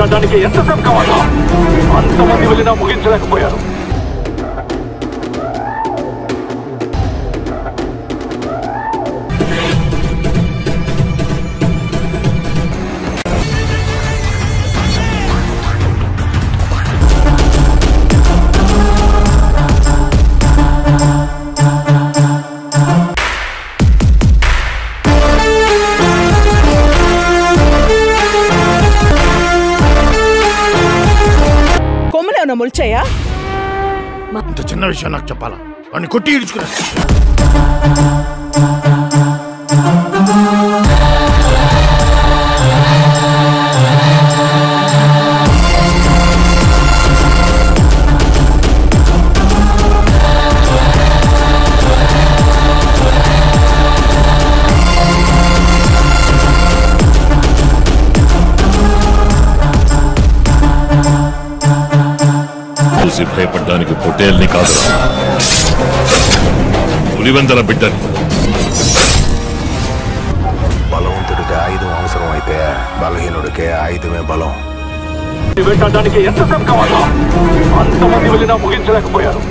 వెంటాడడానికి ఎంతసేపు కావాలో అంతమంది వెళ్ళినా ముగించలేకపోయారు. ముల్చయ్యా ఇంత చిన్న విషయం నాకు చెప్పాలా? వాడిని కొట్టి ఈడ్చుకున్నా. చూసి భయపడ్డానికి పొట్టేల్ని కాదు, పులివెందల బిడ్డని. బలవంతుడికి ఆయుధం అవసరం అయితే బలహీనుడికే ఆయుధమే బలం. వెంటాడడానికి ఎంతసేపు కావాలో అంతమంది వెళ్ళినా ముగించలేకపోయారు.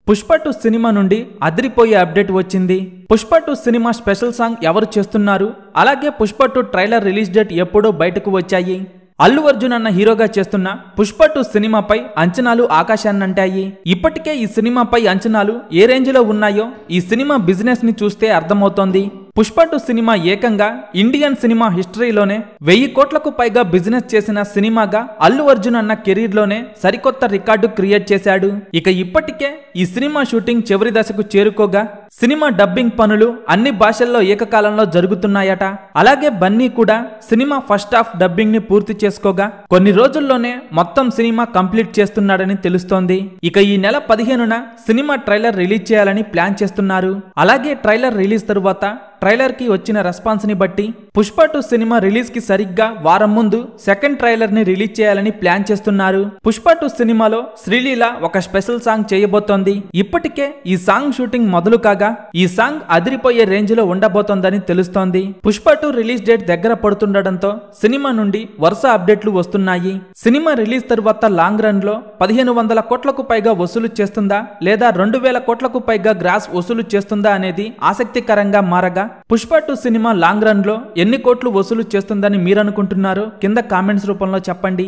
పుష్ప 2 సినిమా నుండి అదిరిపోయే అప్డేట్ వచ్చింది. పుష్ప 2 సినిమా స్పెషల్ సాంగ్ ఎవరు చేస్తున్నారు, అలాగే పుష్ప 2 ట్రైలర్ రిలీజ్ డేట్ ఎప్పుడో బయటకు వచ్చాయి. అల్లు అర్జున్ అన్న హీరోగా చేస్తున్న పుష్ప 2 సినిమాపై అంచనాలు ఆకాశాన్నంటాయి. ఇప్పటికే ఈ సినిమాపై అంచనాలు ఏ రేంజ్ లో ఉన్నాయో ఈ సినిమా బిజినెస్ ని చూస్తే అర్థమవుతోంది. పుష్ప 2 సినిమా ఏకంగా ఇండియన్ సినిమా హిస్టరీలోనే 1000 కోట్లకు పైగా బిజినెస్ చేసిన సినిమాగా అల్లు అర్జున్ అన్న కెరీర్ లోనే సరికొత్త రికార్డు క్రియేట్ చేశాడు. ఇక ఇప్పటికే ఈ సినిమా షూటింగ్ చివరి దశకు చేరుకోగా సినిమా డబ్బింగ్ పనులు అన్ని భాషల్లో ఏకకాలంలో జరుగుతున్నాయట. అలాగే బన్నీ కూడా సినిమా ఫస్ట్ హాఫ్ డబ్బింగ్ ని పూర్తి చేసుకోగా కొన్ని రోజుల్లోనే మొత్తం సినిమా కంప్లీట్ చేస్తున్నాడని తెలుస్తోంది. ఇక ఈ నెల 15న సినిమా ట్రైలర్ రిలీజ్ చేయాలని ప్లాన్ చేస్తున్నారు. అలాగే ట్రైలర్ రిలీజ్ తరువాత ట్రైలర్ కి వచ్చిన రెస్పాన్స్ ని బట్టి పుష్ప 2 సినిమా రిలీజ్ కి సరిగ్గా వారం ముందు సెకండ్ ట్రైలర్ ని రిలీజ్ చేయాలని ప్లాన్ చేస్తున్నారు. పుష్ప 2 సినిమాలో శ్రీలీల ఒక స్పెషల్ సాంగ్ చేయబోతోంది. ఇప్పటికే ఈ సాంగ్ షూటింగ్ మొదలు కాగా ఈ సాంగ్ అదిరిపోయే రేంజ్ లో ఉండబోతోందని తెలుస్తోంది. పుష్ప 2 రిలీజ్ డేట్ దగ్గర పడుతుండటంతో సినిమా నుండి వరుస అప్డేట్లు వస్తున్నాయి. సినిమా రిలీజ్ తరువాత లాంగ్ రన్ లో 1500 కోట్లకు పైగా వసూలు చేస్తుందా లేదా 2000 కోట్లకు పైగా గ్రాస్ వసూలు చేస్తుందా అనేది ఆసక్తికరంగా మారగా పుష్ప 2 సినిమా లాంగ్ రన్ లో ఎన్ని కోట్లు వసూలు చేస్తుందని మీరనుకుంటున్నారో కింద కామెంట్స్ రూపంలో చెప్పండి.